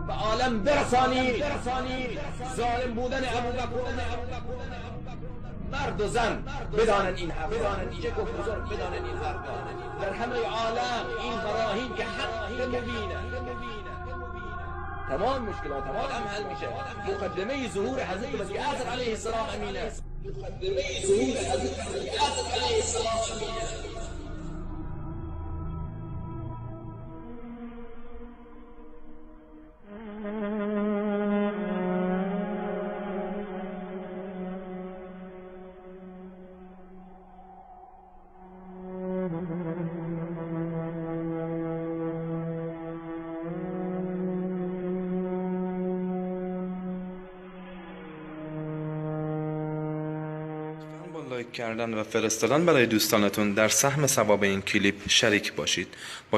به عالم برسانید ظالم بودن ابوبکر، مرد و زن بدانن این حرف، چه گفت بزرگ بدانن این حرف. در همه عالم این براهین که حق مبینه، تمام مشکلات عالم حل میشه. مقدمه ظهور حضرت مسیح عیسی علیه السلام امین است. مقدمه ظهور حضرت مسیح عیسی علیه السلام امین است. لایک کردن و فرستادن برای دوستانتون در سهم ثواب این کلیپ شریک باشید. با